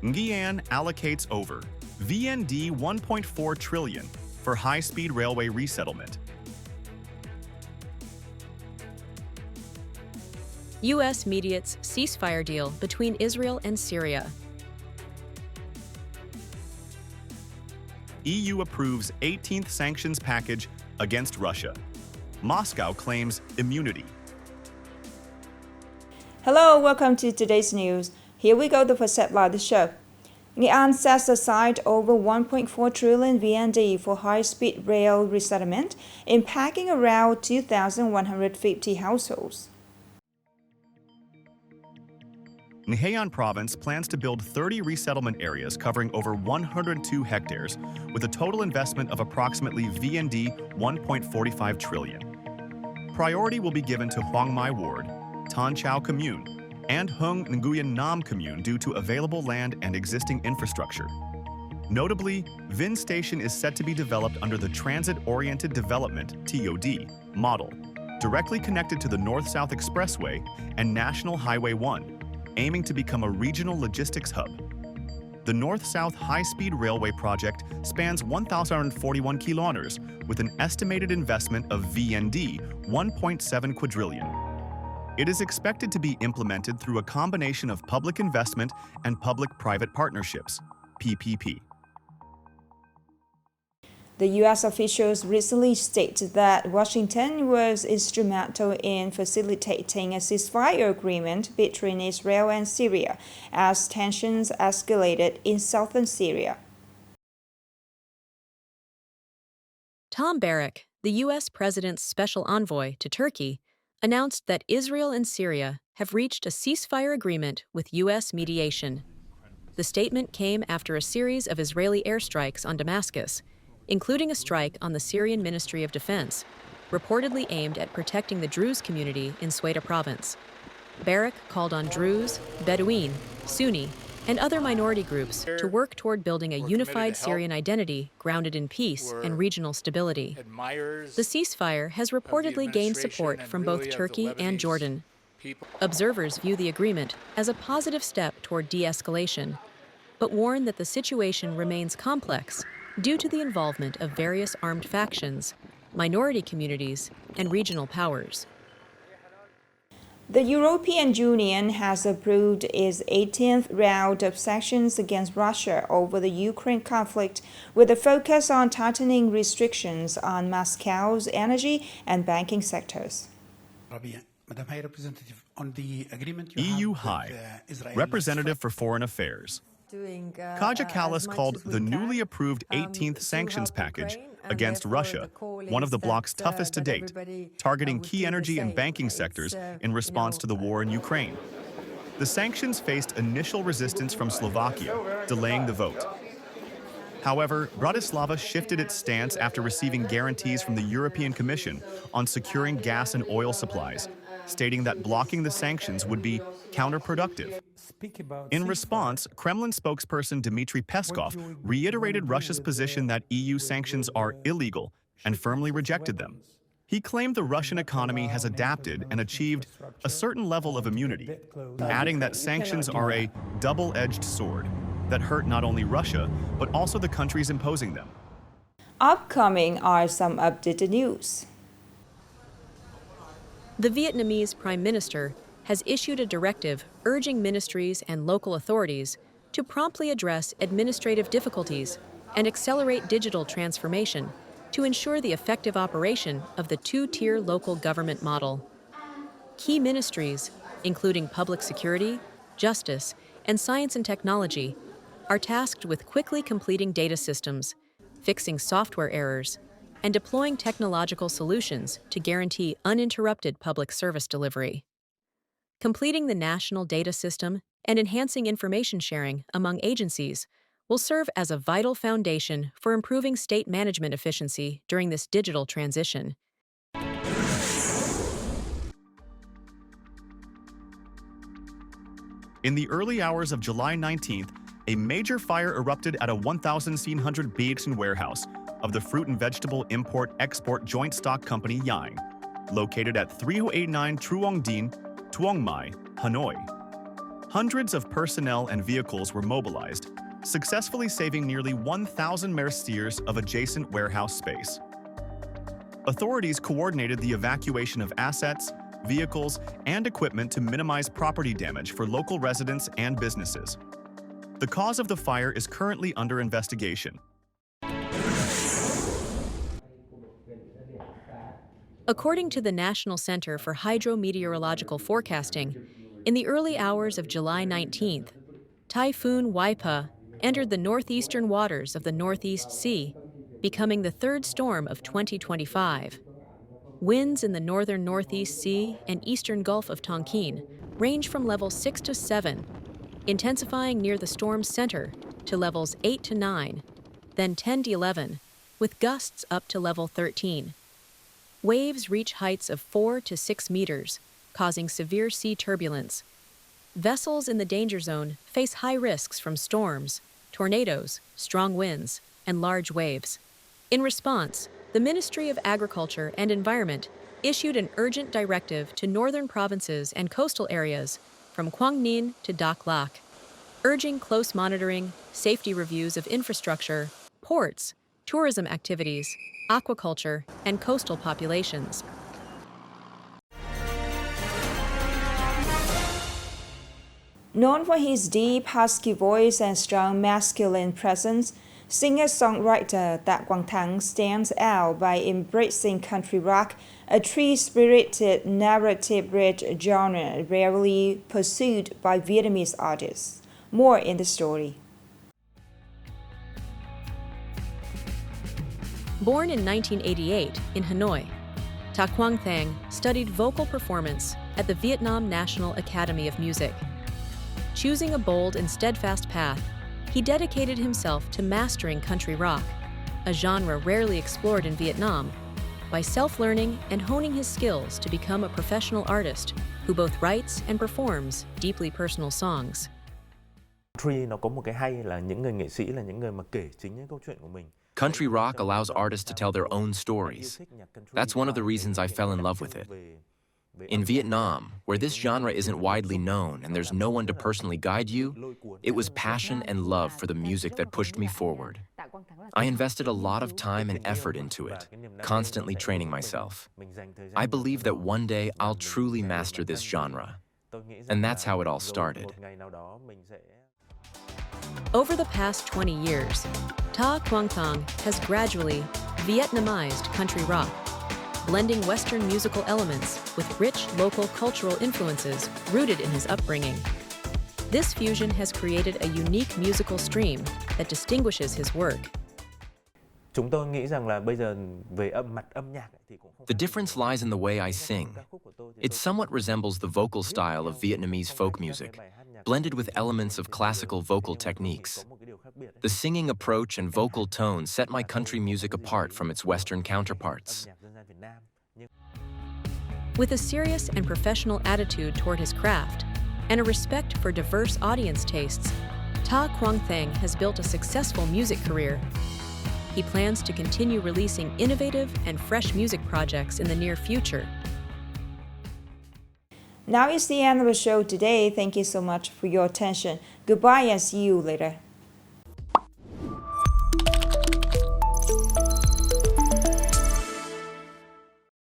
Nghệ An allocates over VND 1.4 trillion for high-speed railway resettlement. U.S. Mediates ceasefire deal between Israel and Syria. EU approves 18th sanctions package against Russia. Moscow claims immunity. Hello, welcome to today's news. Here we go, the first headline of the show. Nghệ An sets aside over 1.4 trillion VND for high-speed rail resettlement, impacting around 2,150 households. Nghệ An province plans to build 30 resettlement areas covering over 102 hectares with a total investment of approximately VND 1.45 trillion. Priority will be given to Hoang Mai Ward, Tan Chau Commune, and Hung Nguyen Nam Commune due to available land and existing infrastructure. Notably, Vinh Station is set to be developed under the Transit-Oriented Development (TOD) model, directly connected to the North-South Expressway and National Highway 1, aiming to become a regional logistics hub. The North-South High-Speed Railway project spans 1,041 kilometers with an estimated investment of VND 1.7 quadrillion. It is expected to be implemented through a combination of public investment and public-private partnerships, PPP. The U.S. officials recently stated that Washington was instrumental in facilitating a ceasefire agreement between Israel and Syria as tensions escalated in southern Syria. Tom Barrack, the U.S. President's special envoy to Turkey, announced that Israel and Syria have reached a ceasefire agreement with U.S. mediation. The statement came after a series of Israeli airstrikes on Damascus, including a strike on the Syrian Ministry of Defense, reportedly aimed at protecting the Druze community in Sweda province. Barrack called on Druze, Bedouin, Sunni, and other minority groups to work toward building a unified Syrian identity grounded in peace and regional stability. The ceasefire has reportedly gained support from both Turkey and Jordan. Observers view the agreement as a positive step toward de-escalation, but warn that the situation remains complex due to the involvement of various armed factions, minority communities, and regional powers. The European Union has approved its 18th round of sanctions against Russia over the Ukraine conflict, with a focus on tightening restrictions on Moscow's energy and banking sectors. EU High Representative for Foreign Affairs Kaja Kallas called the newly approved 18th sanctions package against Russia one of the bloc's toughest to date, targeting key energy and banking sectors in response to the war in Ukraine. The sanctions faced initial resistance from Slovakia, delaying the vote. However, Bratislava shifted its stance after receiving guarantees from the European Commission on securing gas and oil supplies, stating that blocking the sanctions would be counterproductive. In response, Kremlin spokesperson Dmitry Peskov reiterated Russia's position that EU sanctions are illegal and firmly rejected them. He claimed the Russian economy has adapted and achieved a certain level of immunity, adding that sanctions are a double-edged sword that hurt not only Russia, but also the countries imposing them. Upcoming are some updated news. The Vietnamese Prime Minister has issued a directive urging ministries and local authorities to promptly address administrative difficulties and accelerate digital transformation to ensure the effective operation of the two-tier local government model. Key ministries, including public security, justice, and science and technology, are tasked with quickly completing data systems, fixing software errors, and deploying technological solutions to guarantee uninterrupted public service delivery. Completing the national data system and enhancing information sharing among agencies will serve as a vital foundation for improving state management efficiency during this digital transition. In the early hours of July 19th, a major fire erupted at a 1,700 BHN warehouse of the fruit and vegetable import-export joint stock company Yang, located at 3089 Truong Dien, Tuong Mai, Hanoi. hundreds of personnel and vehicles were mobilized, successfully saving nearly 1,000 merciers of adjacent warehouse space. Authorities coordinated the evacuation of assets, vehicles, and equipment to minimize property damage for local residents and businesses. The cause of the fire is currently under investigation. According to the National Center for Hydrometeorological Forecasting, in the early hours of July 19th, Typhoon Wipa entered the northeastern waters of the Northeast Sea, becoming the third storm of 2025. Winds in the northern Northeast Sea and eastern Gulf of Tonkin range from level 6 to 7, intensifying near the storm's center to levels 8 to 9, then 10 to 11, with gusts up to level 13. Waves reach heights of 4 to 6 meters, causing severe sea turbulence. Vessels in the danger zone face high risks from storms, tornadoes, strong winds, and large waves. In response, the Ministry of Agriculture and Environment issued an urgent directive to northern provinces and coastal areas from Quang Ninh to Dak Lak, urging close monitoring, safety reviews of infrastructure, ports, tourism activities, aquaculture, and coastal populations. Known for his deep, husky voice and strong masculine presence, singer-songwriter Tak Quang Thang stands out by embracing country rock, a tree-spirited, narrative-rich genre rarely pursued by Vietnamese artists. More in the story. Born in 1988 in Hanoi, Tak Quang Thang studied vocal performance at the Vietnam National Academy of Music. Choosing a bold and steadfast path, he dedicated himself to mastering country rock, a genre rarely explored in Vietnam, by self-learning and honing his skills to become a professional artist who both writes and performs deeply personal songs. Country nó có một cái hay là những người nghệ sĩ là những người mà kể chính những câu chuyện của mình. Country rock allows artists to tell their own stories. That's one of the reasons I fell in love with it. In Vietnam, where this genre isn't widely known and there's no one to personally guide you, it was passion and love for the music that pushed me forward. I invested a lot of time and effort into it, constantly training myself. I believe that one day I'll truly master this genre. And that's how it all started. Over the past 20 years, Tak Quang Thang has gradually Vietnamized country rock, blending Western musical elements with rich local cultural influences rooted in his upbringing. This fusion has created a unique musical stream that distinguishes his work. Chúng tôi nghĩ rằng là bây giờ về mặt âm nhạc thì cũng không. The difference lies in the way I sing. It somewhat resembles the vocal style of Vietnamese folk music, blended with elements of classical vocal techniques. The singing approach and vocal tone set my country music apart from its Western counterparts. With a serious and professional attitude toward his craft and a respect for diverse audience tastes, Tak Quang Thang has built a successful music career. He plans to continue releasing innovative and fresh music projects in the near future. Now is the end of the show today. Thank you so much for your attention. Goodbye and see you later.